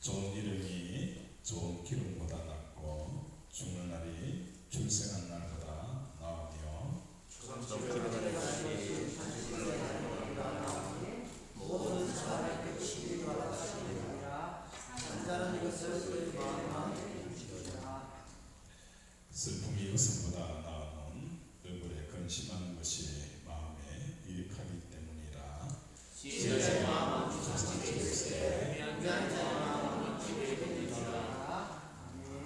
좋은 이름이 좋은 기름보다 낫고 죽는 날이 출생한 날보다 나으며 모든 사람의 끝이 바라시니라. 산자는 이것을 마음에 주시리라. 슬픔이 웃음보다 나은 얼굴에 근심하는 것이 마음에 유익하기 때문이라. 지혜의 마음은 주상께 있으되 미련한 자의 마음은 집에 있느니라.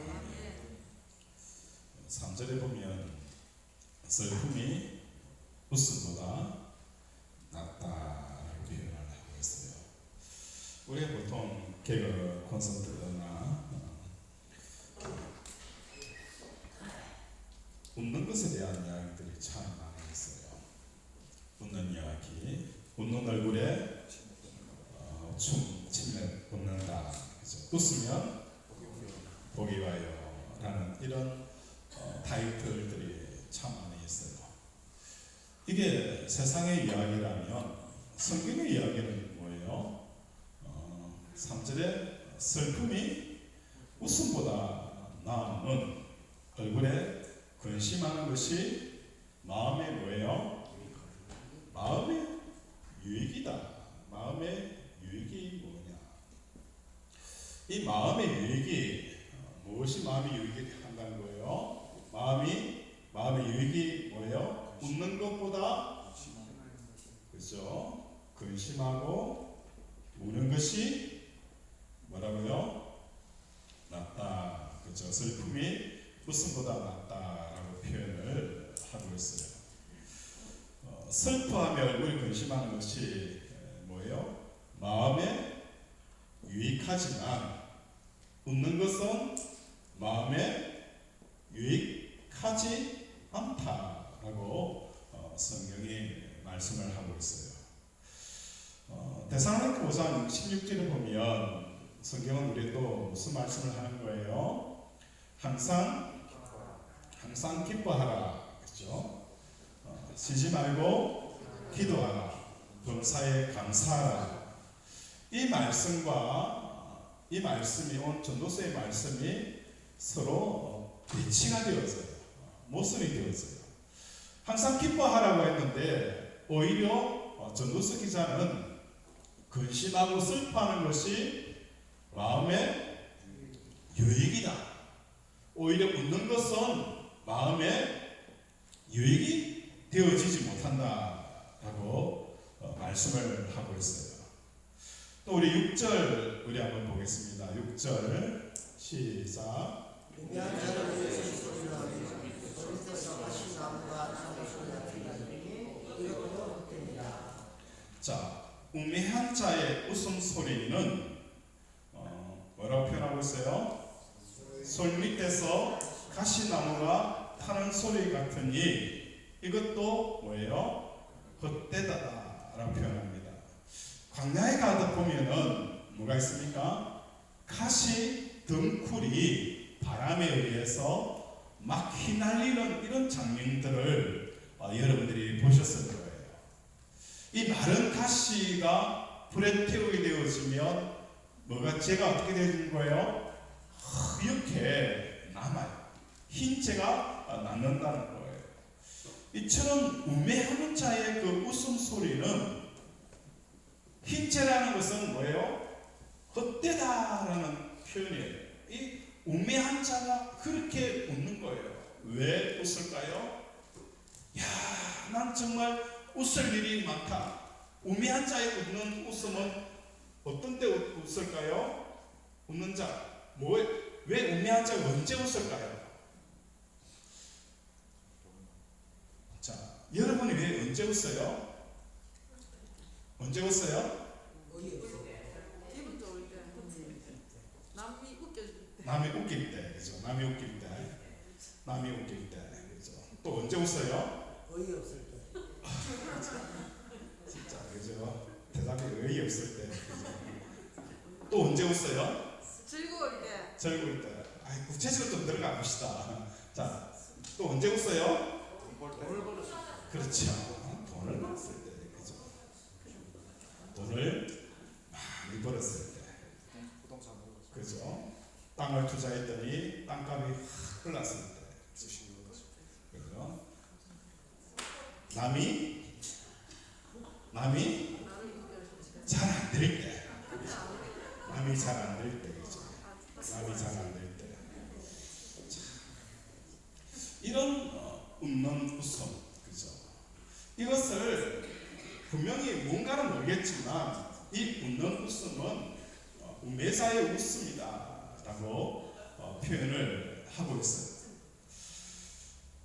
아멘. 3절에 보면 슬픔이 웃음보다 낫다라고 표현을 하고 있어요. 우리가 보통 개그 콘서트나 웃는 것에 대한 이야기들이 참 많이 있어요. 웃는 이야기, 웃는 얼굴에 침을 웃는다. 그죠? 웃으면 복이 와요. 라는 이런 타이틀들이 참 많이 있어요. 이게 세상의 이야기라면 성경의 이야기는 뭐예요? 3절에 슬픔이 웃음보다 나음은 얼굴에 근심하는 것이 마음의 뭐예요? 마음의 유익이다. 마음의 유익이 뭐냐? 이 마음의 유익이 무엇이 마음의 유익이 한다는 거예요? 마음의 유익이 뭐예요? 웃는 것보다 그렇죠? 근심하고 우는 것이 뭐라고요? 낫다. 그렇죠? 슬픔이 웃음보다 낫다라고 표현을 하고 있어요. 슬퍼하며 얼굴이 근심하는 것이 뭐예요? 마음에 유익하지만 웃는 것은 마음에 유익하지 않다라고 성경이 말씀을 하고 있어요. 데살로니가 5장 16절을 보면 성경은 우리 또 무슨 말씀을 하는 거예요? 항상 기뻐하라. 그렇죠? 쉬지 말고 기도하라. 범사에 감사하라. 이 말씀과 이 말씀이 온 전도서의 말씀이 서로 대치가 되었어요. 모순이 되었어요. 항상 기뻐하라고 했는데 오히려 전도서 기자는 근심하고 슬퍼하는 것이 마음의 유익이다. 오히려 웃는 것은 마음의 유익이 되어지지 못한다라고 말씀을 하고 있어요. 또 우리 6절 우리 한번 보겠습니다. 6절 시작. 미련한 자를 위해서 소리나니 거리에서 하신 나무가 참을 소리가 들리니 이것도 헛되니라. 자, 우매한 자의 웃음소리는 뭐라고 표현하고 있어요? 솔 밑에서 가시나무가 타는 소리 같으니 이것도 뭐예요? 헛되다라고 표현합니다. 광야에 가다 보면은 뭐가 있습니까? 가시 덩쿨이 바람에 의해서 막 휘날리는 이런 장면들을 여러분들이 보셨을 거예요. 이 마른 가시가 불에 태우게 되어지면 뭐가 재가 어떻게 되는 거예요? 하얗게 남아요. 흰재가 남는다는 거예요. 이처럼 우매하는 자의 그 웃음소리는 흰재라는 것은 뭐예요? 헛되다라는 표현이에요. 이 우매한 자가 그렇게 웃는 거예요. 왜 웃을까요? 야, 난 정말 웃을 일이 많다. 우매한 자의 웃는 웃음은 어떤 때 웃을까요? 웃는 자. 왜 우매한 자가 언제 웃을까요? 자, 여러분이 왜 언제 웃어요? 언제 웃어요? 기분 좋을 때, 남이 웃겨줄 때, 남이 웃길 때, 그죠? 남이 웃길 때, 그죠? 또 언제 웃어요? 어이없을 때. 진짜, 그죠? 대답이 어이없을 때, 그죠? 또 언제 웃어요? 즐거울 때, 즐거울 때. 아이, 구체적으로 좀 들어가 봅시다. 자, 또 언제 웃어요? 그렇죠. 돈을 벌었을 때, 그죠? 돈을 많이 벌었을 때. 땅을 투자했더니 땅값이 확 올랐습니다. 그래서 남이 잘 안 될 때, 남이 잘 안 될 때, 그죠? 남이 잘 안 될 때, 이런 웃는 웃음, 그죠? 이것을 분명히 뭔가는 모르겠지만 이 웃는 웃음은 우매사의 웃음이다라고 표현을 하고 있어요.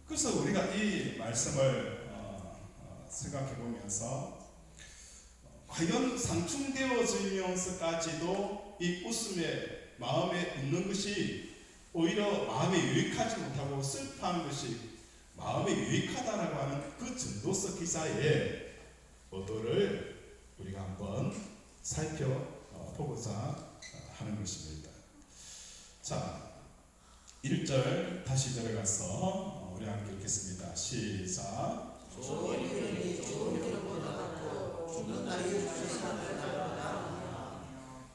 그래서 우리가 이 말씀을 생각해 보면서 과연 상충되어지면서까지도 이 웃음에 마음에 웃는 것이 오히려 마음에 유익하지 못하고 슬퍼하는 것이 마음에 유익하다라고 하는 그 전도서 기사의 의도를 우리가 한번 살펴보고자 하는 것입니다. 자, 1절 다시 들어가서 우리 함께 읽겠습니다. 시작. 좋은 이름이 좋은 이름보다 낫고 죽는 날이 주시는 날보다.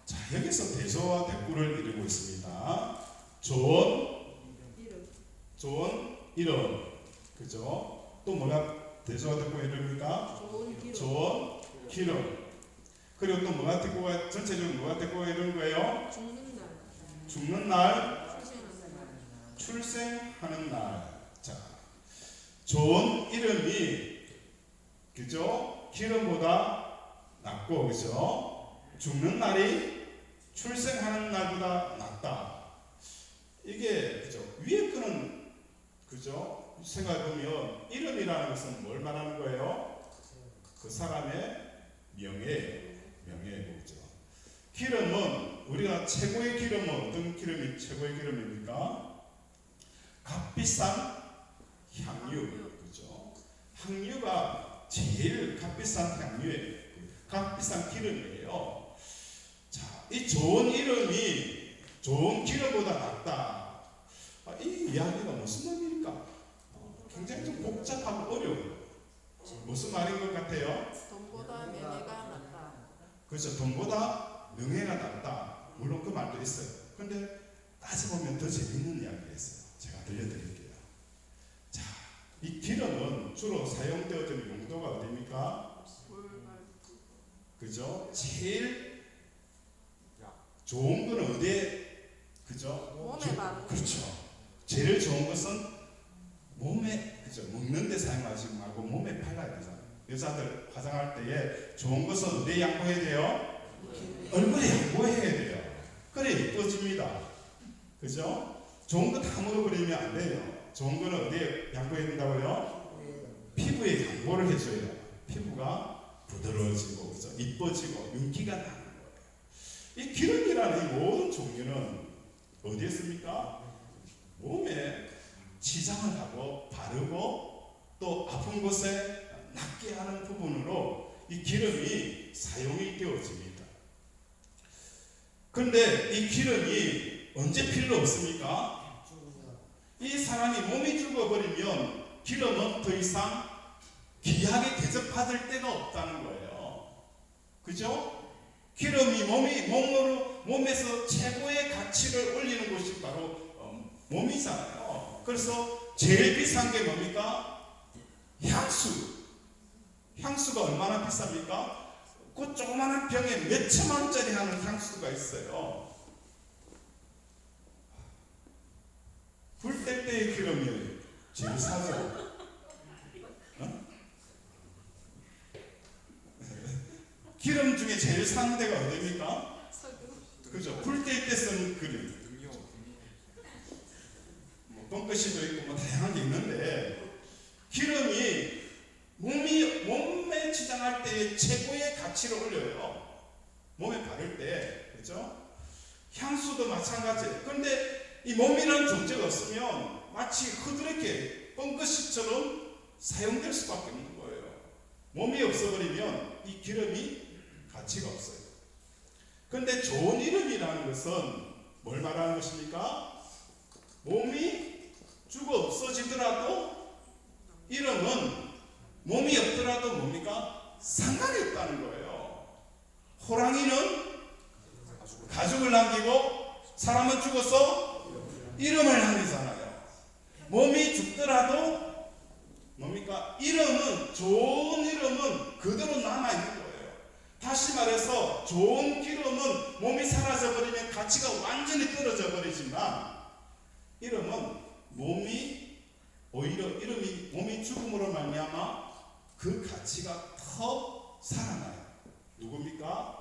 자, 여기서 대조와 대꾸를 이루고 있습니다. 좋은 이름, 그죠? 또 뭐가 대조와 대꾸가 이릅니까? 좋은 기름. 그리고 또 뭐가 대꾸가, 전체적으로 뭐가 대꾸가 이루는 거예요? 죽는 날, 출생하는 날. 자, 좋은 이름이, 그죠? 기름보다 낫고, 그죠? 죽는 날이 출생하는 날보다 낫다. 이게, 그죠? 위에 거는, 그죠? 생각해보면 이름이라는 것은 뭘 말하는 거예요? 그 사람의 명예예요, 그죠? 기름은 우리가 최고의 기름은 어떤 기름이 최고의 기름입니까? 값비싼 향유, 그죠? 향유가 제일 값비싼 향유예요. 값비싼 기름이에요. 자, 이 좋은 이름이 좋은 기름보다 낫다. 이 이야기가 무슨 의미입니까? 굉장히 좀 복잡하고 어려워요. 무슨 말인 것 같아요? 돈보다 명예가 낫다. 그렇죠. 돈보다 명예가 낫다. 물론 그 말도 있어요. 근데 따져보면 더 재밌는 이야기가 있어요. 제가 들려드릴게요. 자, 이 기름은 주로 사용되어지는 용도가 어디입니까? 그죠? 제일 좋은 건 어디에? 그죠? 몸에 바르는. 그렇죠. 제일 좋은 것은 몸에, 그죠? 먹는 데 사용하지 말고 몸에 발라야 되잖아요. 여자들 화장할 때에 좋은 것은 어디에 양보해야 돼요? 얼굴에 양보해야 돼요. 그래 이뻐집니다. 그죠? 좋은 거 다 먹어버리면 안 돼요. 좋은 거는 어디에 양보해야 된다고요? 피부에 양보를 해줘야 피부가 부드러워지고, 그죠? 이뻐지고 윤기가 나는 거예요. 이 기름이라는 이 모든 종류는 어디에 씁니까? 몸에 치장을 하고 바르고 또 아픈 곳에 낫게 하는 부분으로 이 기름이 사용이 되어집니다. 그런데 이 기름이 언제 필요 없습니까? 이 사람이 몸이 죽어버리면 기름은 더 이상 귀하게 대접받을 데가 없다는 거예요. 그죠? 기름이 몸에서 최고의 가치를 올리는 것이 바로 몸이잖아요. 그래서 제일 비싼 게 뭡니까? 향수가 얼마나 비쌉니까? 그 조그마한 병에 몇 천만 원짜리 하는 향수가 있어요. 불 뗄 때의 기름이 제일 싸죠. 기름 중에 제일 싼 데가 어디입니까? 그죠? 불 뗄 때 쓰는 기름. 뻥끗이도 있고 뭐 다양한 게 있는데, 기름이 몸에 치장할 때 최고의 가치를 올려요. 몸에 바를 때, 그죠? 향수도 마찬가지. 그런데 이 몸이라는 존재가 없으면 마치 흐드럽게 뻥끗이처럼 사용될 수밖에 없는 거예요. 몸이 없어버리면 이 기름이 가치가 없어요. 그런데 좋은 이름이라는 것은 뭘 말하는 것입니까? 몸이 죽어 없어지더라도 이름은 몸이 없더라도 뭡니까? 상관이 없다는 거예요. 호랑이는 가죽을 남기고 사람은 죽어서 이름을 향해잖아요. 몸이 죽더라도 뭡니까? 이름은, 좋은 이름은 그대로 남아있는 거예요. 다시 말해서 좋은 기름은 몸이 사라져버리면 가치가 완전히 떨어져 버리지만, 이름은 오히려 이름이 몸이 죽음으로 말미암아 그 가치가 더 살아나요. 누굽니까?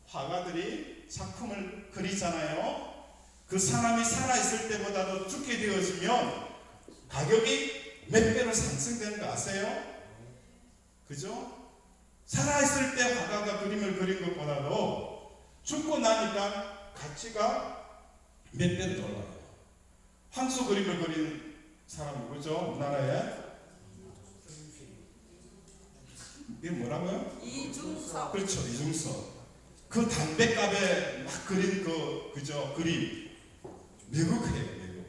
화가들이 작품을 그리잖아요. 그 사람이 살아있을 때보다도 죽게 되어지면 가격이 몇 배로 상승되는 거 아세요? 그죠? 살아있을 때 화가가 그림을 그린 것보다도 죽고 나니까 가치가 몇 배로 더 올라요. 황소 그림을 그린 사람 누구죠? 우리나라에? 이게 뭐라고요? 이중섭. 그렇죠, 이중섭. 그 담뱃갑에 막 그린 그죠 그림 매국해요. 매국.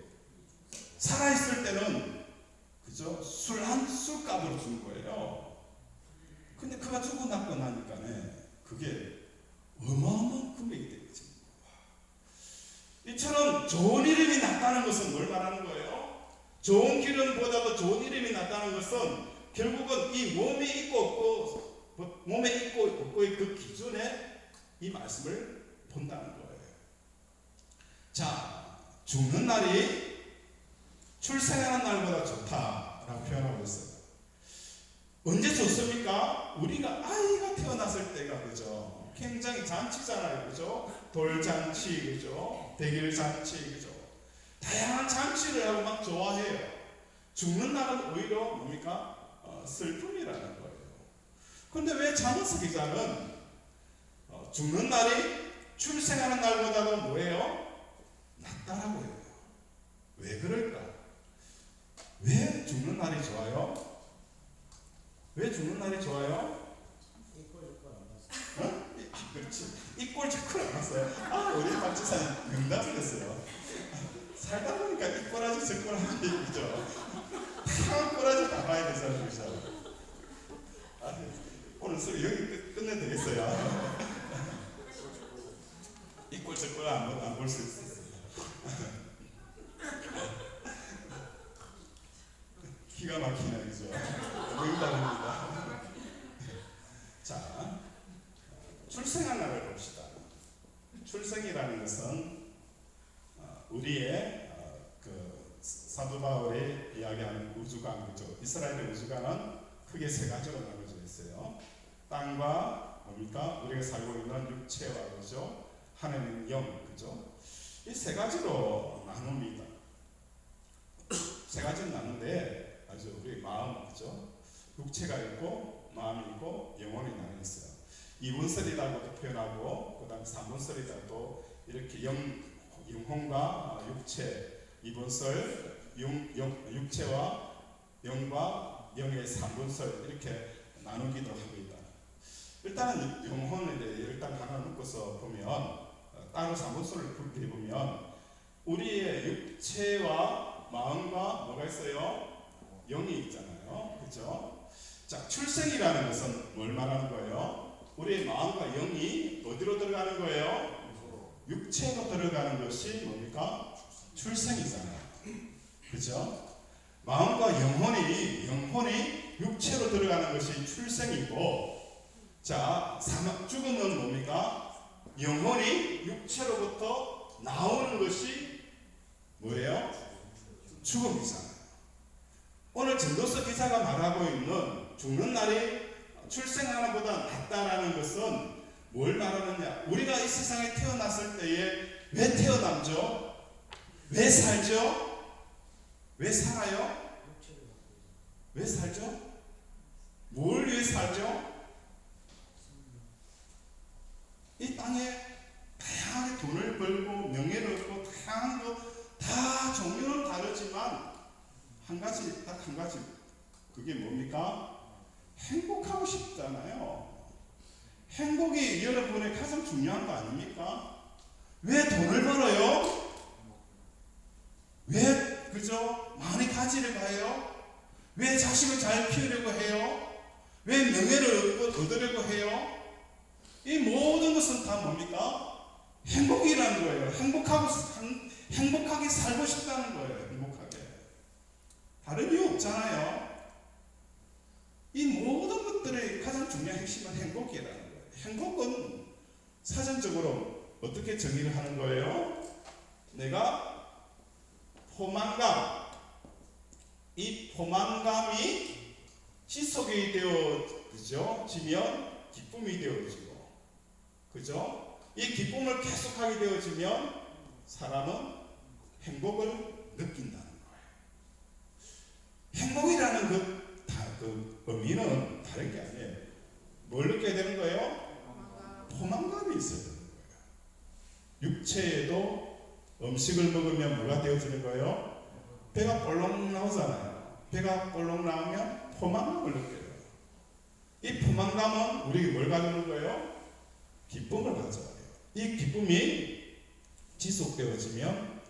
살아있을 때는 그죠 술값으로 준 거예요. 근데 그가 죽고 나고 나니까네 그게 어마어마한 금액이 되겠죠. 이처럼 좋은 이름이 났다는 것은 뭘 말하는 거예요? 좋은 기름보다도 좋은 이름이 났다는 것은 결국은 이 몸에 있고 없고의 그 기준에 이 말씀을 본다는 거예요. 자, 죽는 날이 출생하는 날보다 좋다라고 표현하고 있어요. 언제 좋습니까? 우리가 아이가 태어났을 때가 그죠? 굉장히 잔치잖아요, 그죠? 돌잔치, 그죠? 백일잔치, 그죠? 다양한 잔치를 하고 막 좋아해요. 죽는 날은 오히려 뭡니까? 슬픔이라는 거예요. 그런데 왜 자문스 기자는 죽는 날이 출생하는 날보다도 뭐예요? 낫다라고 해요. 왜 그럴까? 왜 죽는 날이 좋아요? 왜 죽는 날이 좋아요? 그렇지. 이 꼴 자꾸 안 왔어요. 우리 박 지사님 명답을 했어요. 살다 보니까 이 꼬라지 저 꼬라지 그죠? 다 꼬라지 다 봐야 되잖아요, 그죠? 오늘 수업 여기 끝내도 되겠어요. 이 꼴 저 꼴 안 볼 수 있어요. 기가 막히네, 그죠? 명답입니다. 자, 출생한 날을 봅시다. 출생이라는 것은 우리의 그 사도 바울이 이야기하는 우주관, 그죠? 이스라엘의 우주관은 크게 세 가지로 나눠져 있어요. 땅과 뭡니까? 우리가 살고 있는 육체와 그죠? 하나님 영, 그죠? 이 세 가지로 나눕니다. 세 가지로 나누는데 아주 우리 마음, 그죠? 육체가 있고 마음이 있고 영혼이 나눠 있어요. 이분설이라고도 표현하고 그다음 삼분설이라고 이렇게 영혼과 육체, 이분설, 육체와 영과 영의 삼분설 이렇게 나누기도 합니다. 일단은 영혼을 일단 하나 묶어서 보면 따로 삼분설을 그렇게 보면 우리의 육체와 마음과 뭐가 있어요? 영이 있잖아요, 그렇죠? 자, 출생이라는 것은 뭘 말하는 거예요? 우리의 마음과 영이 어디로 들어가는 거예요? 육체로 들어가는 것이 뭡니까? 출생이잖아요. 그죠? 마음과 영혼이 육체로 들어가는 것이 출생이고, 자, 죽음은 뭡니까? 영혼이 육체로부터 나오는 것이 뭐예요? 죽음이잖아요. 오늘 전도서 기사가 말하고 있는 죽는 날이 출생하는 것보다 낫다라는 것은 뭘 말하느냐? 우리가 이 세상에 태어났을 때에 왜 태어남죠? 왜 살죠? 왜 살아요? 왜 살죠? 뭘 위해 살죠? 이 땅에 다양하게 돈을 벌고 명예를 얻고 다양한 거 다 종류는 다르지만 딱 한 가지 그게 뭡니까? 행복하고 싶잖아요. 행복이 여러분의 가장 중요한 거 아닙니까? 왜 돈을 벌어요? 왜 그죠? 많이 가지려고 해요? 왜 자식을 잘 키우려고 해요? 왜 명예를 얻으려고 해요? 이 모든 것은 다 뭡니까? 행복이라는 거예요. 행복하게 살고 싶다는 거예요. 행복하게. 다른 이유 없잖아요. 이 모든 것들의 가장 중요한 핵심은 행복이라는 거예요. 행복은 사전적으로 어떻게 정의를 하는 거예요? 내가 포만감, 이 포만감이 지속이 되어지면 기쁨이 되어지고, 그죠? 이 기쁨을 계속하게 되어지면 사람은 행복을 느낀다는 거예요. 행복이라는 그 의미는 다른 게 아니에요. 뭘 느껴야 되는 거예요? 포만감이 있어야 되는 거예요. 육체에도 음식을 먹으면 뭐가 되어지는 거예요? 배가 볼록 나오잖아요. 배가 볼록 나오면 포만감을 느껴요. 이 포만감은 우리에게 뭘 가져오는 거예요? 기쁨을 가져와요. 이 기쁨이 지속되어지면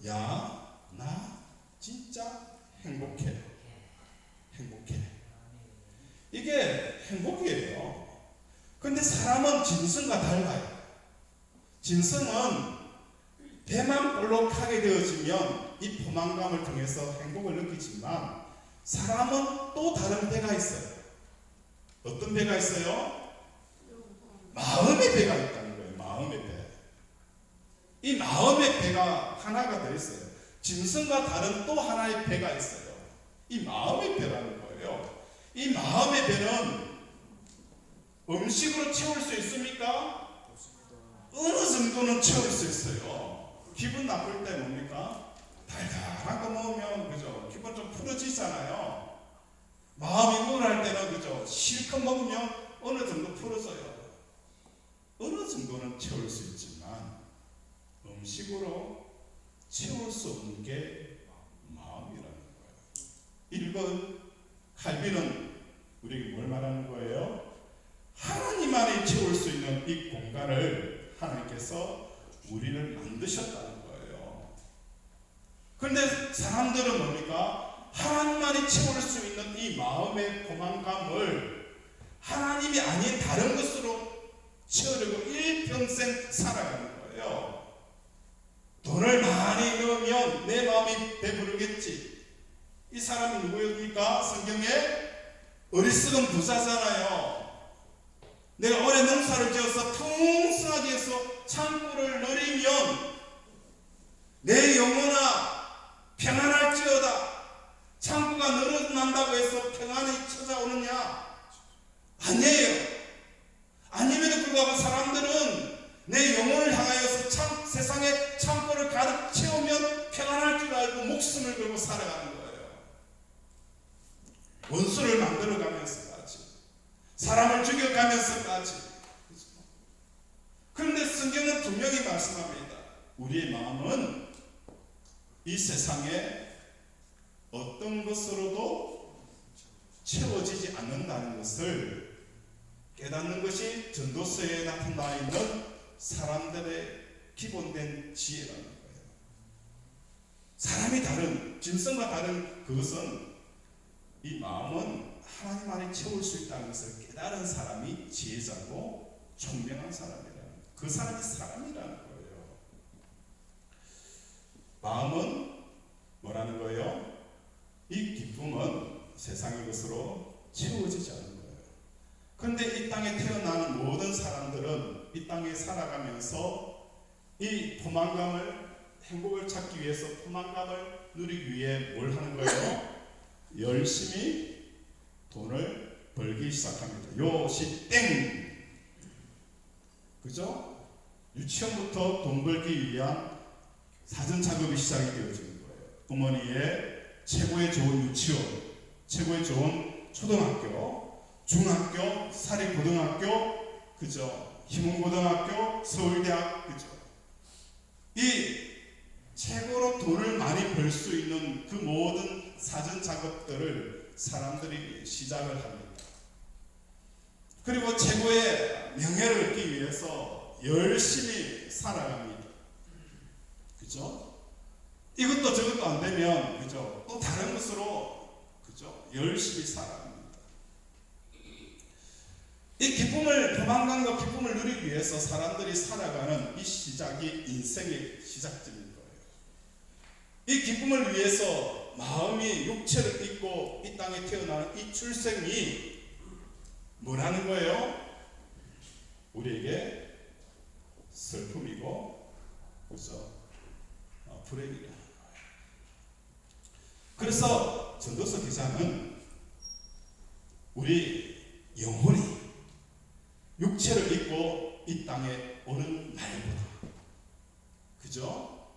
야, 나 진짜 행복해. 행복해. 이게 행복이에요. 근데 사람은 짐승과 달라요. 짐승은 배만 볼록하게 되어지면 이 포만감을 통해서 행복을 느끼지만 사람은 또 다른 배가 있어요. 어떤 배가 있어요? 마음의 배가 있다는 거예요. 마음의 배. 이 마음의 배가 하나가 더 있어요. 짐승과 다른 또 하나의 배가 있어요. 이 마음의 배라는 거예요. 이 마음의 배는 음식으로 채울 수 있습니까? 어느 정도는 채울 수 있어요. 기분 나쁠 때 뭡니까? 달달한 거 먹으면 그죠? 기분 좀 풀어지잖아요. 마음이 우울할 때는 그죠? 실컷 먹으면 어느 정도 풀어져요. 어느 정도는 채울 수 있지만 음식으로 채울 수 없는 게 마음이라는 거예요. 1번 칼빈은 우리에게 뭘 말하는 거예요? 하나님만이 채울 수 있는 이 공간을 하나님께서 우리를 만드셨다는 거예요. 그런데 사람들은 뭡니까? 하나님만이 채울 수 있는 이 마음의 포만감을 하나님이 아닌 다른 것으로 채우려고 일평생 살아가는 거예요. 돈을 많이 넣으면 내 마음이 배부르겠지. 이 사람이 누구입니까? 성경에 어리석은 부자잖아요. 내가 올해 농사를 지어서 풍성하게 해서 창고를 누리면 내 영혼아 평안할지어다. 창고가 늘어난다고 해서 평안이 찾아오느냐? 아니에요. 아님에도 불구하고 사람들은 내 영혼을 향하여서 세상에 창고를 가득 채우면 평안할 줄 알고 목숨을 걸고 살아가는 거예요. 원수를 만들어가면서까지, 사람을 죽여가면서까지. 그런데 성경은 분명히 말씀합니다. 우리의 마음은 이 세상에 어떤 것으로도 채워지지 않는다는 것을 깨닫는 것이 전도서에 나타나 있는 사람들의 기본된 지혜라는 거예요. 사람이 다른, 짐승과 다른 그것은 이 마음은 하나님 안에 채울 수 있다는 것을 깨달은 사람이 지혜자고 총명한 사람이라는 거예요. 그 사람이 사람이라는 거예요. 마음은 뭐라는 거예요? 이 기쁨은 세상의 것으로 채워지지 않는 거예요. 그런데 이 땅에 태어나는 모든 사람들은 이 땅에 살아가면서 이 포만감을, 행복을 찾기 위해서 포만감을 누리기 위해 뭘 하는 거예요? 열심히 돈을 벌기 시작합니다. 요시 땡! 그죠? 유치원부터 돈 벌기 위한 사전 작업이 시작이 되어지는 거예요. 어머니의 최고의 좋은 유치원, 최고의 좋은 초등학교, 중학교, 사립고등학교, 그죠? 희문고등학교, 서울대학, 그죠? 이 최고로 돈을 많이 벌 수 있는 그 모든 사전 작업들을 사람들이 시작을 합니다. 그리고 최고의 명예를 얻기 위해서 열심히 살아갑니다. 그죠? 이것도 저것도 안 되면, 그죠? 또 다른 것으로, 그죠? 열심히 살아갑니다. 이 기쁨을, 도망간과 기쁨을 누리기 위해서 사람들이 살아가는 이 시작이 인생의 시작점인 거예요. 이 기쁨을 위해서 마음이 육체를 입고 이 땅에 태어나는 이 출생이 뭐라는 거예요? 우리에게 슬픔이고, 그죠? 불행이라는 거예요. 그래서 전도서 기자는 우리 영혼이 육체를 입고 이 땅에 오는 날보다, 그죠?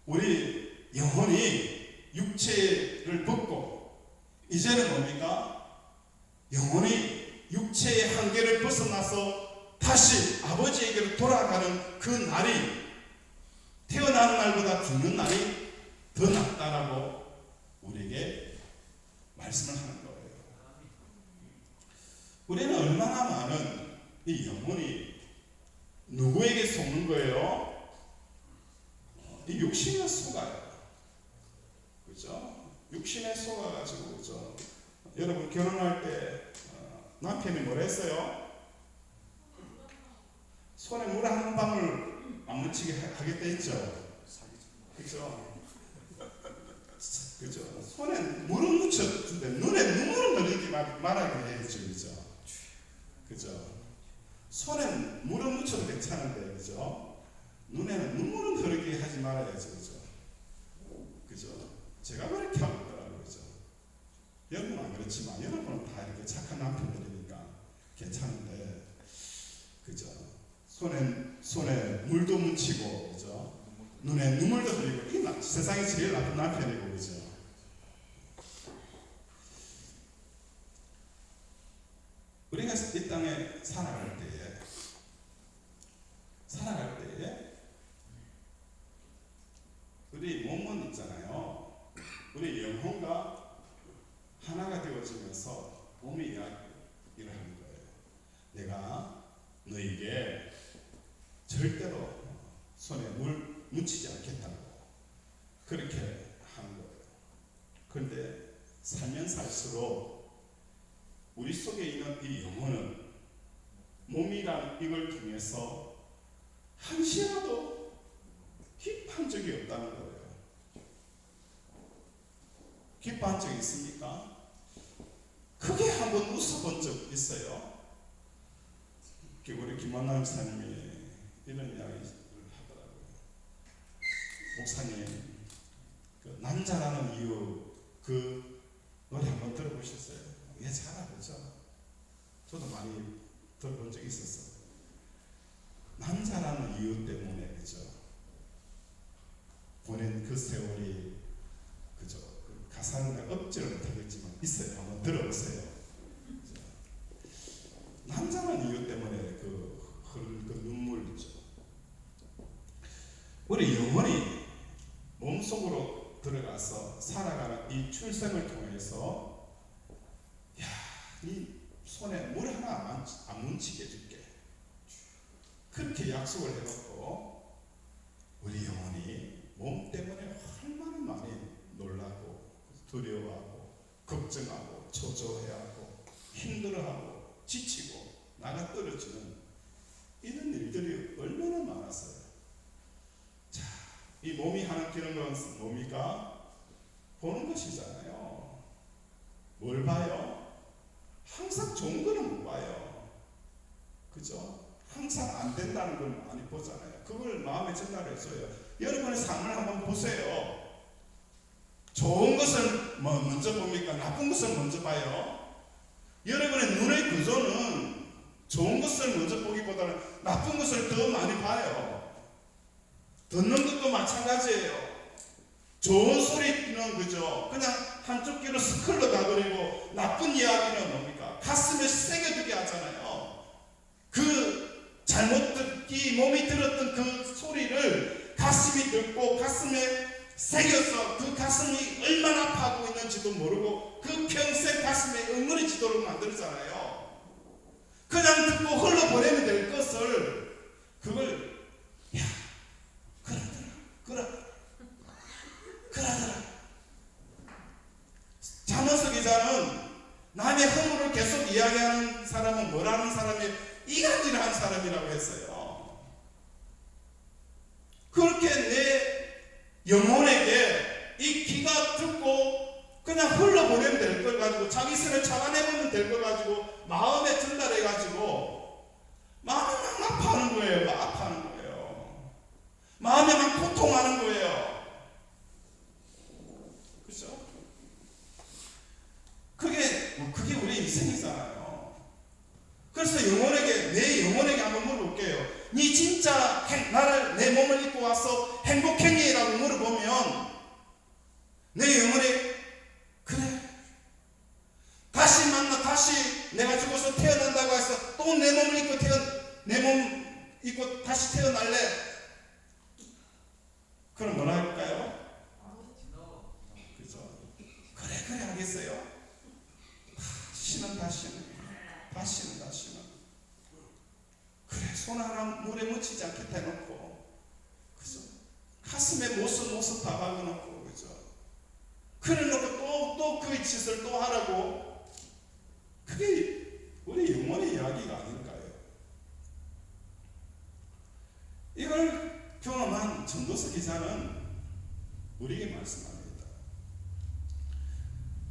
우리 영혼이 육체를 벗고 이제는 뭡니까? 영혼이 육체의 한계를 벗어나서 다시 아버지에게로 돌아가는 그 날이, 태어나는 날보다 죽는 날이 더 낫다라고 우리에게 말씀을 하는 거예요. 우리는 얼마나 많은 이 영혼이 누구에게 속는 거예요? 이 육신에 속아요. 그죠? 육신에 속아가지고, 그죠? 여러분 결혼할 때 남편이 뭐라 했어요? 손에 물 한 방울 안 묻히게 하겠다 했죠? 그죠? 그죠? 손에 물은 묻혔는데 눈에 눈물은 흘리지 말아야 했죠. 그죠? 그죠? 손에 물은 묻혀도 괜찮은데, 그죠? 눈에는 눈물은 흐르게 하지 말아야죠. 그죠? 그죠? 제가 그렇게 하고 있더라고요. 그죠? 여러분은 안 그렇지만, 여러분은 다 이렇게 착한 남편들이니까 괜찮은데, 그죠? 손에 물도 묻히고, 그죠? 눈에 눈물도 흘리고, 이 세상에 제일 나쁜 남편이고, 그죠? 우리가 이 땅에 살아갈 때에 우리 몸은 있잖아요. 우리 영혼과 하나가 되어지면서 몸이 이야기를 하는 거예요. 내가 너에게 절대로 손에 물 묻히지 않겠다고 그렇게 하는 거예요. 그런데 살면 살수록 우리 속에 있는 이 영혼은 몸이란 이걸 통해서 한시라도 기뻐한 적이 없다는 거예요. 기뻐한 적이 있습니까? 크게 한번 웃어본 적 있어요? 우리 김만남 목사님이 이런 이야기를 하더라고요. 목사님, 그 남자라는 이유 그 노래 한번 들어보셨어요? 예, 잘 알죠? 저도 많이 들어본 적이 있었어요. 남자라는 이유 때문에, 그죠? 보낸 그 세월이, 그죠? 그 가사는 억지를 못하겠지만 있어요. 한번 들어보세요. 그죠? 남자라는 이유 때문에 그 흐르는 그 눈물이죠. 우리 영혼이 몸속으로 들어가서 살아가는 이 출생을 통해서, 야, 이 손에 물 하나 안 묻히게 해줄게. 그렇게 약속을 해놓고 우리 영혼이 몸 때문에 얼마나 많이 놀라고 두려워하고 걱정하고 초조해하고 힘들어하고 지치고 나가 떨어지는 이런 일들이 얼마나 많았어요. 자, 이 몸이 하는 기능은 뭡니까? 보는 것이잖아요. 뭘 봐요? 항상 좋은 거는 못 봐요. 그죠? 항상 안 된다는 걸 많이 보잖아요. 그걸 마음에 전달해줘요. 여러분의 삶을 한번 보세요. 좋은 것을 먼저 봅니까? 나쁜 것을 먼저 봐요? 여러분의 눈의 구조는 좋은 것을 먼저 보기보다는 나쁜 것을 더 많이 봐요. 듣는 것도 마찬가지예요. 좋은 소리는, 그죠? 그냥 한쪽 귀로 스클러 가버리고, 나쁜 이야기는 뭡니까? 가슴에 새겨두게 하잖아요. 그 잘못 듣기, 몸이 들었던 그 소리를 가슴이 듣고 가슴에 새겨서 그 가슴이 얼마나 아파하고 있는지도 모르고 그 평생 가슴에 응어리지도록 만들잖아요. 그냥 듣고 흘러보내면 될 것을, 그걸, 야, 그러더라. 자문서 기자는 남의 허물을 계속 이야기하는 사람은 뭐라는 사람이 그냥 흘러보내면 될 걸 가지고 자기 손을 잡아내면 될 걸 가지고 마음에 전달해 가지고 마음이 막 아파하는 거예요. 막 아파하는 거예요. 마음에 막 고통하는 거예요. 그렇죠? 그게 우리의 인생이잖아요. 그래서 영혼에게, 내 영혼에게 한번 물어볼게요. 니 진짜 나를, 내 몸을 입고 와서 행복했니? 라고 물어보면 내 영혼에, 그래, 다시 만나, 다시 내가 죽어서 태어난다고 해서 또 내 몸을 입고 내 몸 입고 다시 태어날래? 그럼 뭐라 할까요? 그죠? 그래 하겠어요? 다시는 그래, 손 하나 물에 묻히지 않게 해놓고, 그죠? 가슴에 모습 다 박아놓고, 그죠? 그래 놓고 또 그 짓을 또 하라고. 그게 우리 영혼의 이야기가 아닐까요? 이걸 경험한 전도서 기자는 우리에게 말씀합니다.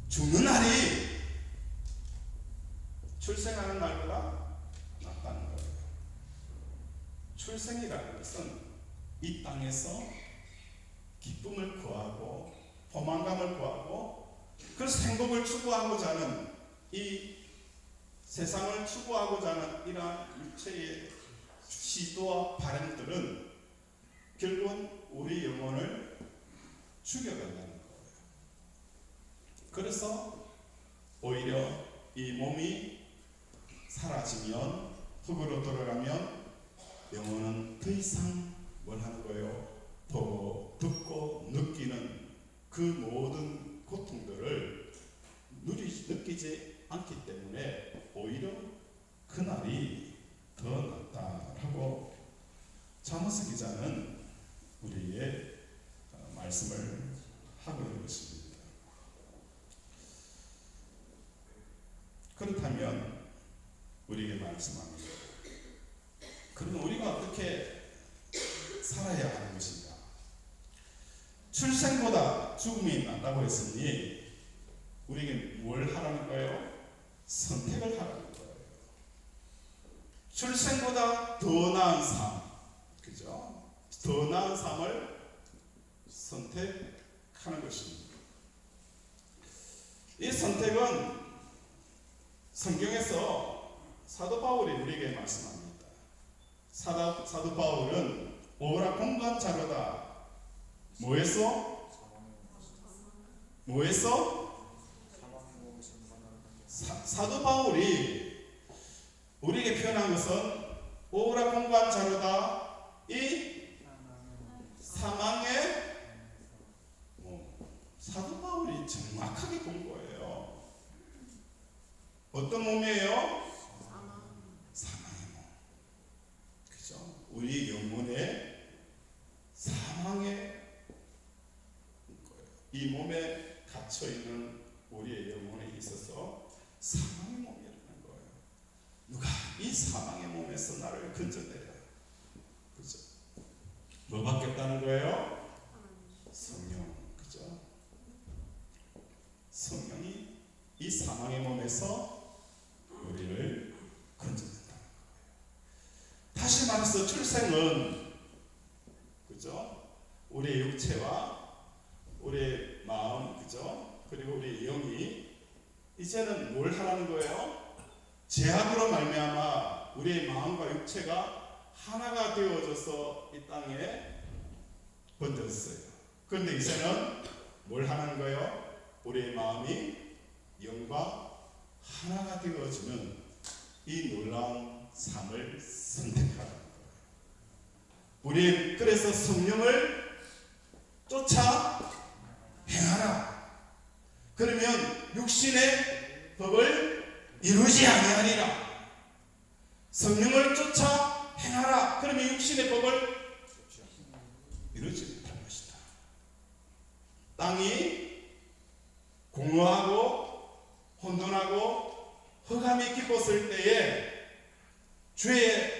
죽는 날이 출생하는 날보다 낫다는 거예요. 출생이라는 것은 이 땅에서 기쁨을 구하고 포만감을 구하고, 그래서 행복을 추구하고자 하는, 이 세상을 추구하고자 하는 이러한 육체의 시도와 바람들은 결국은 우리 영혼을 죽여간다는 거예요. 그래서 오히려 이 몸이 사라지면, 흙으로 돌아가면 영혼은 더 이상 뭘 하는 거예요? 보고 듣고 느끼는 그 모든 고통들을 느끼지 않기 때문에 오히려 그날이 더 낫다라고 잠언서 기자는 우리에게 말씀을 하고 있는 것입니다. 그렇다면 우리에게 말씀합니다. 그러면 우리가 어떻게 살아야 하는 것인가? 출생보다 죽음이 낫다고 했으니 우리에게 뭘 하라는 거예요? 선택을 하라는 거예요. 출생보다 더 나은 삶, 그죠? 더 나은 삶을 선택하는 것입니다. 이 선택은 성경에서 사도 바울이 우리에게 말씀합니다. 사도 바울은 오라 공간 자료다. 뭐했어? 사도 바울이 우리에게 표현한 것은 오라 공간 자료다. 이 사망의 사도 바울이 정확하게 본 거예요. 어떤 몸이에요? 사망의 몸. 그죠? 우리 영혼의 사망의 거예요. 이 몸에 갇혀 있는 우리의 영혼에 있어서 사망의 몸이라는 거예요. 누가 이 사망의 몸에서 나를 건져내려. 그죠? 뭐 받겠다는 거예요? 성령. 그죠? 성령이 이 사망의 몸에서 우리를 건져낸다는 거예요. 다시 말해서 출생은, 그죠? 우리의 육체와 우리의 마음, 그죠? 그리고 우리의 영이 이제는 뭘 하라는 거예요? 죄악으로 말미암아 우리의 마음과 육체가 하나가 되어져서 이 땅에 번졌어요. 그런데 이제는 뭘 하는 거예요? 우리의 마음이 영과 하나가 되어지는 이 놀라운 삶을 선택하는 거예요. 우리 그래서 성령을 쫓아 행하라. 그러면 육신의 법을 이루지 아니하리라. 성령을 쫓아 행하라. 그러면 육신의 법을 이루지 못할 것이다. 땅이 공허하고 혼돈하고 흑암이 깊었을 때에 주의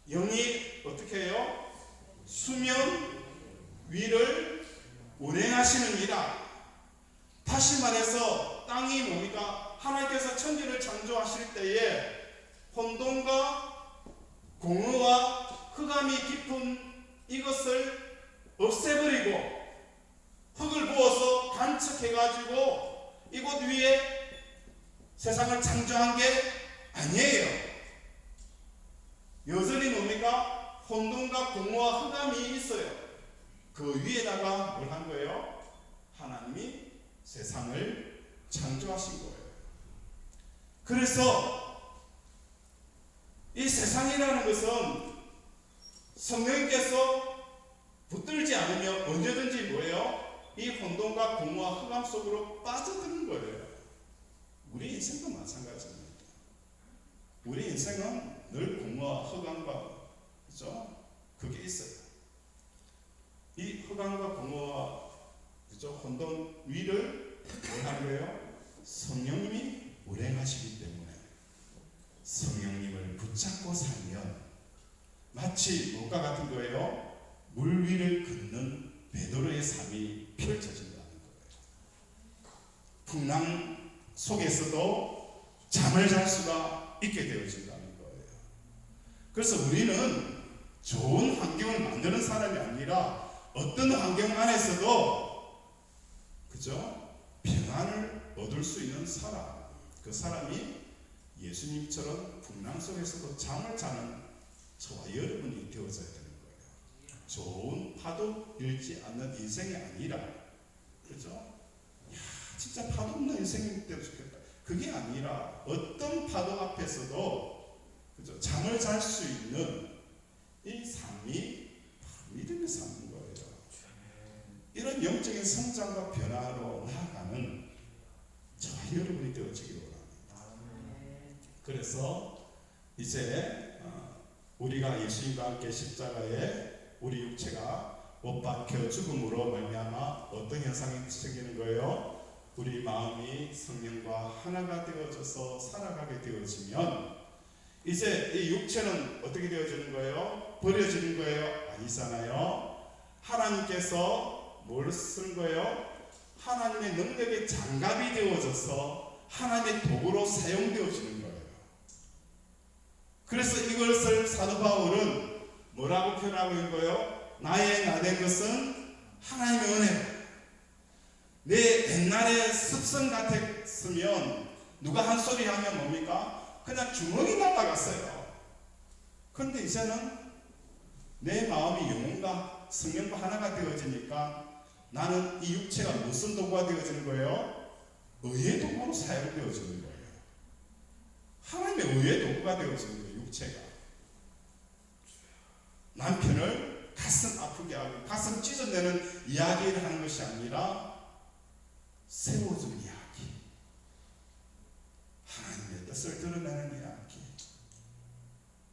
영이 어떻게 해요? 수면 위를 운행하시느니라. 다시 말해서 땅이 뭡니까? 하나님께서 천지를 창조하실 때에 혼돈과 공허와 흑암이 깊은 이것을 없애버리고 흙을 부어서 간척해가지고 이곳 위에 세상을 창조한 게 아니에요. 여전히 뭡니까? 혼돈과 공허와 흑암이 있어요. 그 위에다가 뭘 한 거예요? 하나님이 세상을 창조하신 거예요. 그래서 이 세상이라는 것은 성령께서 붙들지 않으면 언제든지 뭐예요? 이 혼돈과 공허와 흑암 속으로 빠져드는 거예요. 우리 인생도 마찬가지입니다. 우리 인생은 늘 공허와 흑암과, 그죠? 그게 있어요. 이 흑암과 공허와, 그죠? 혼돈 위를 뭘 하는 거예요? 성령님이 운행하시기 때문에 성령님을 붙잡고 살면 마치 무엇과 같은 거예요? 물 위를 걷는 베드로의 삶이 펼쳐진다는 거예요. 풍랑 속에서도 잠을 잘 수가 있게 되어진다는 거예요. 그래서 우리는 좋은 환경을 만드는 사람이 아니라 어떤 환경 안에서도, 그죠? 평안을 얻을 수 있는 사람, 그 사람이 예수님처럼 풍랑 속에서도 잠을 자는 저와 여러분이 되어져야 되는 거예요. 좋은 파도 일지 않는 인생이 아니라, 그죠? 야, 진짜 파도 없는 인생이 되면 좋겠다. 그게 아니라 어떤 파도 앞에서도, 그죠? 잠을 잘 수 있는 이 삶이 바로 믿음의 삶인 거예요. 이런 영적인 성장과 변화로 나아가는 저와 여러분이 되어지기를 원합니다. 그래서 이제 우리가 예수님과 함께 십자가에 우리 육체가 못 박혀 죽음으로 말미암아 어떤 현상이 생기는 거예요? 우리 마음이 성령과 하나가 되어져서 살아가게 되어지면 이제 이 육체는 어떻게 되어지는 거예요? 버려지는 거예요? 아니잖아요. 하나님께서 뭘 쓴 거예요? 하나님의 능력의 장갑이 되어져서 하나님의 도구로 사용되어지는 거예요. 그래서 이것을 사도 바울은 뭐라고 표현하고 있는 거예요? 나의 나된 것은 하나님의 은혜로. 내 옛날에 습성 같았으면 누가 한 소리 하면 뭡니까? 그냥 주먹이 날아갔어요. 그런데 이제는 내 마음이 영혼과 성령과 하나가 되어지니까 나는 이 육체가 무슨 도구가 되어지는 거예요? 의의 도구로 사용되어지는 거예요. 하나님의 의의 도구가 되어지는 거예요. 육체가 남편을 가슴 아프게 하고 가슴 찢어내는 이야기를 하는 것이 아니라 세워준 이야기, 하나님의 뜻을 드러내는 이야기,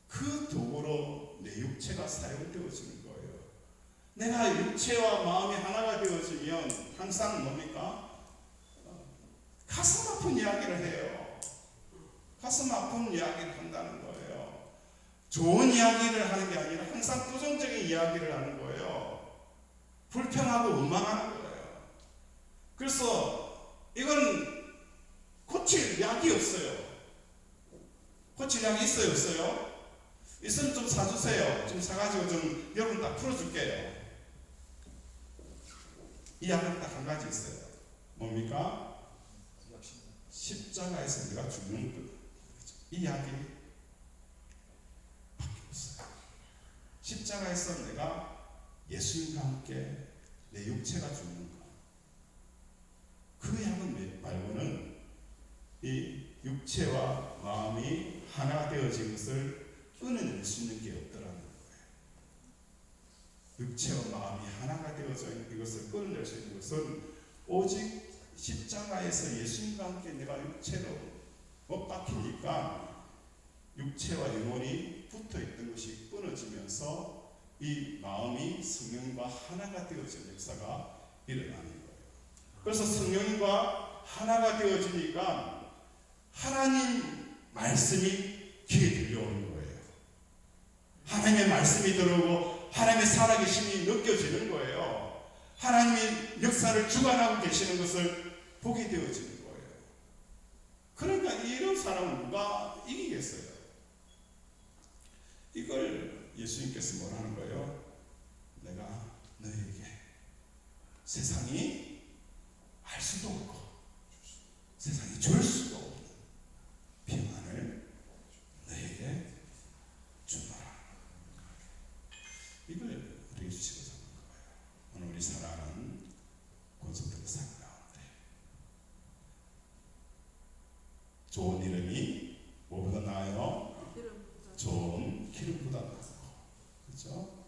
그 도구로 내 육체가 사용되어지는 거예요. 내가 육체와 마음이 하나가 되어지면 항상 뭡니까? 가슴 아픈 이야기를 해요. 가슴 아픈 이야기를 한다는 거예요. 좋은 이야기를 하는 게 아니라 항상 부정적인 이야기를 하는 거예요. 불평하고 원망하는 거예요. 그래서 이건 고칠 약이 없어요. 고칠 약이 있어요, 없어요? 있으면 좀 사주세요. 좀 사가지고 좀 여러분 딱 풀어줄게요. 이 약은 딱 한 가지 있어요. 뭡니까? 십자가에서 내가 죽는 것. 이 약이 밖에 없어요. 십자가에서 내가 예수님과 함께 내 육체가 죽는 것. 그 약은 말고는 이 육체와 마음이 하나 되어진 것을 끊어낼 수 있는 게 없더라는 거예요. 육체와 마음이 하나가 되어져 있는 이것을 끊어낼 수 있는 것은 오직 십자가에서 예수님과 함께 내가 육체로 못 박히니까 육체와 영혼이 붙어있던 것이 끊어지면서 이 마음이 성령과 하나가 되어진 역사가 일어나는 거예요. 그래서 성령과 하나가 되어지니까 하나님 말씀이 귀에 들려오는 거예요. 하나님의 말씀이 들어오고 하나님의 살아계심이 느껴지는 거예요. 하나님의 역사를 주관하고 계시는 것을 보게 되어지는 거예요. 그러니까 이런 사람은 누가 이기겠어요? 이걸 예수님께서 뭐라는 거예요? 내가 너에게 세상이 알 수도 없고 세상이 줄 수도 없는 평안을 너에게 주노라. 이걸 우리에게 주시고자 하는 거예요. 오늘 우리 사랑하는 권속들의 삶 가운데 좋은 이름이 뭐보다 나아요? 좋은 기름보다 나고, 그렇죠?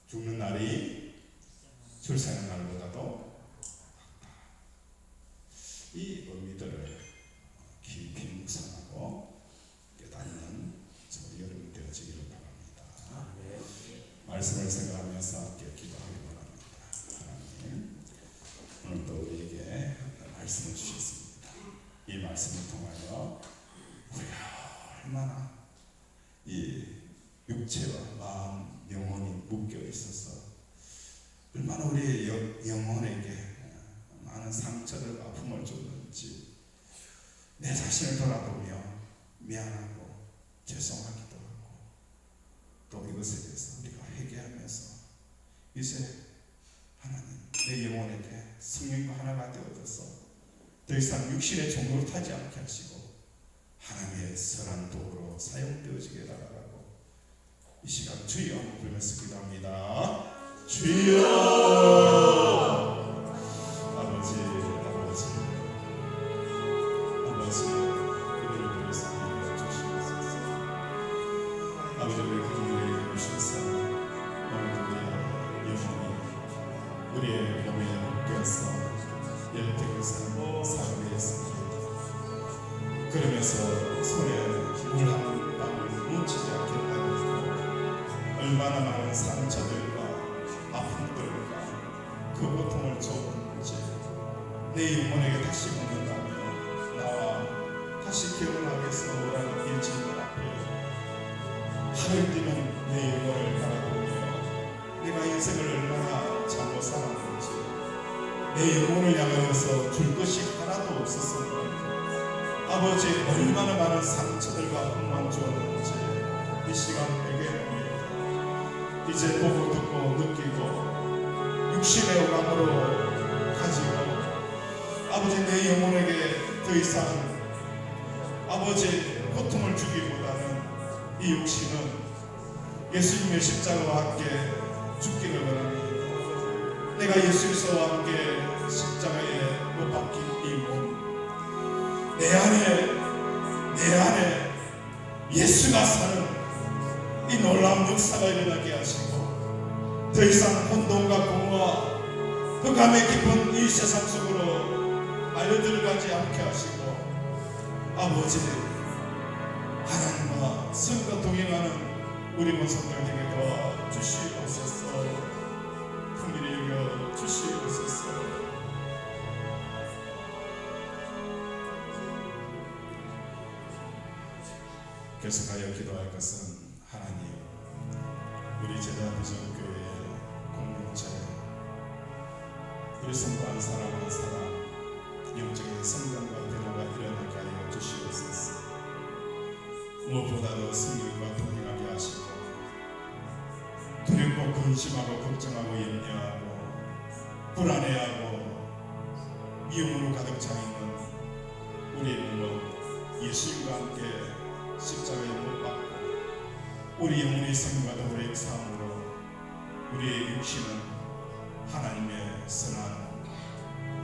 죽는 날이 출생하는 날보다도 이 의미들을 깊이 묵상하고 깨닫는 저희 여러분 되어지기를 바랍니다. 말씀을 생각하면서 함께 기도하기 바랍니다. 하나님, 오늘도 우리에게 말씀을 주셨습니다. 이 말씀을 통하여 우리가 얼마나 이 육체와 마음, 영혼이 묶여 있어서 얼마나 우리의 영혼에게 많은 상처를 아픔을 줬는지 내 자신을 돌아보며 미안하고 죄송하기도 하고 또 이것에 대해서 우리가 회개하면서 이제 하나님 내 영혼에게 성령과 하나가 되어져서 더 이상 육신의 종로를 타지 않게 하시고 하나님의 선한 도구로 사용되어지게 달라고 이 시간 주여 한번 부르면서 기도합니다. 주여 아버지 이들을 위해서 주시옵소서. 아버지 우리 그들에게 주셔서 오늘 우리의 영혼이 우리의 몸에 묶여서 열등해서 사고했습니다. 그러면서 손에 물 한 방울 묻히지 않겠다고 얼마나 많은 상처들과 아픔들과 그 고통을 줬는지 내 영혼에게 다시 묻는다며 나와 다시 결혼하겠소라는 이 질문 앞에 하늘 뛰는 내 영혼을 바라보며 내가 인생을 얼마나 잘못 살았는지 내 영혼을 향하여서 줄 것이 하나도 없었음을 아버지 얼마나 많은 상처들과 흠만 주었는지 이 시간 회개합니다. 이제 보고 듣고 느끼고 육신의 오감으로 가지고 아버지 내 영혼에게 더 이상 아버지 고통을 주기보다는 이 육신은 예수님의 십자가와 함께 죽기를 원합니다. 내가 예수 그리스도와 함께 십자가에 못 박힌 이 몸 내 안에 예수가 사는 이 놀라운 역사가 일어나게 하시고 더 이상 혼돈과 공허와 흑암의 깊은 이 세상 속으로 알려들어가지 않게 하시고 아버지 하나님과 성과 동행하는 우리 모습들 되게 도와주시옵소서. 긍휼히 여겨 주시옵소서. 계속하여 기도할 것은 하나님 우리 제자비전교회 공동체 우리 성도 한 사람 한 사람 영적인 성장과 변화가 일어나게 하여 주시옵소서. 무엇보다도 성령과 동행하게 하시고 두렵고 근심하고 걱정하고 염려하고 불안해하고 미움으로 가득 차 있는 우리의 몸은 예수님과 함께 십자가에 못 박고 우리 영혼의 생과 더불어 싸움으로 우리의 육신은 하나님의 선한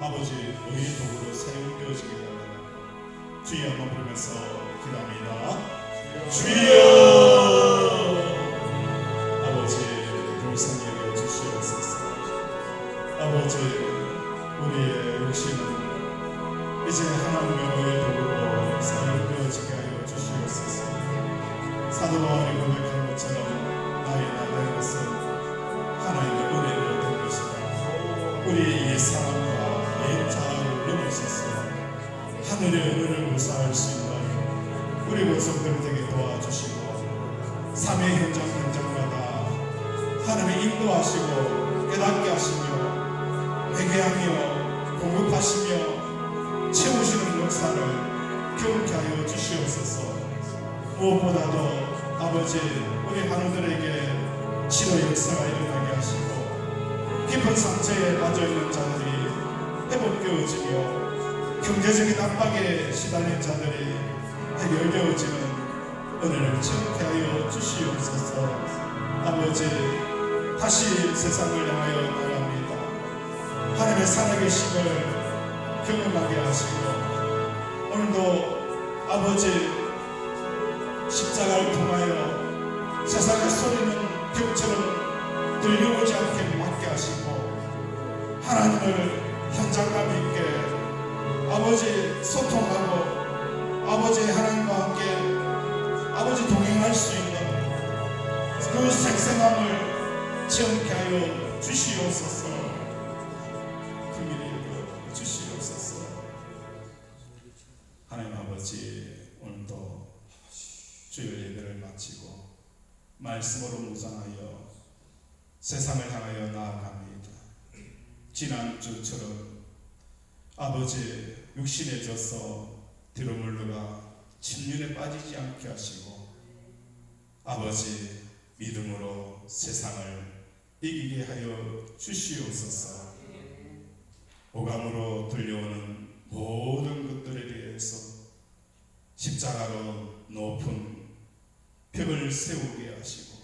아버지 의의 도구로 사용되어지게 하라. 주여 한번 부르면서 기도합니다. 주여 아버지 불쌍히 여겨 주시옵소서. 아버지 우리의 육신은 이제 하나님의 의의 도구로 사용되어지게 하여 주시옵소서. 사도 바울이 고백한 것처럼 나의 나된 것은 하나님의 은혜로 된 것이다. 우리의 옛사람과 옛자아를 넘어서서 하늘의 은혜를 구사할 수 있는 우리 모습들 되게 도와주시고 삶의 현장마다 하나님의 인도하시고 깨닫게 하시며 회개하며 공급하시며 채우시는 역사를 경험케 하여 주시옵소서. 무엇보다도 아버지 우리 한우들에게 치료 역사가 일어나게 하시고 깊은 상처에 빠져있는 자들이 회복되어지며 경제적인 압박에 시달린 자들이 해결되어지는 은혜를 체험케 하여 주시옵소서. 아버지 다시 세상을 향하여 나갑니다. 하나님의 살아계심을 경험하게 하시고 오늘도 아버지 십자가를 통하여 세상의 소리는 벽처럼 들려오지 않게 막게 하시고 하나님을 현장감 있게 아버지 소통하고 아버지 하나님과 함께 아버지 동행할 수 있는 그 생생함을 체험케 하여 주시옵소서. 긍휼히 주시옵소서. 하나님 아버지 오늘도 주일 예배를 마치고 말씀으로 무장하여 세상을 향하여 나아갑니다. 지난주처럼 아버지 육신에 져서 뒤로 물러가 침륜에 빠지지 않게 하시고 아버지 믿음으로 세상을 이기게 하여 주시옵소서. 오감으로 들려오는 모든 것들에 대해서 십자가로 높은 벽을 세우게 하시고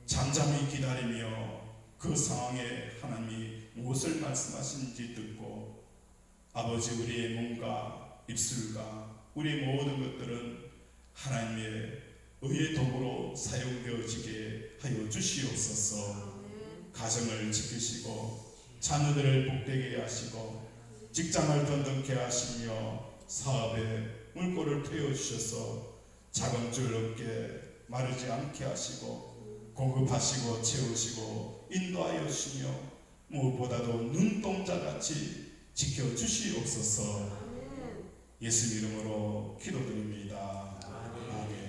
잠잠히 기다리며 그 상황에 하나님이 무엇을 말씀하시는지 듣고 아버지 우리의 몸과 입술과 우리의 모든 것들은 하나님의 의의 도구로 사용되어지게 하여 주시옵소서. 가정을 지키시고 자녀들을 복되게 하시고 직장을 든든케 하시며 사업에 물꼬를 트여주셔서 자금줄 없게 마르지 않게 하시고 공급하시고 채우시고 인도하여 주시며 무엇보다도 눈동자같이 지켜주시옵소서. 예수 이름으로 기도드립니다. 아멘.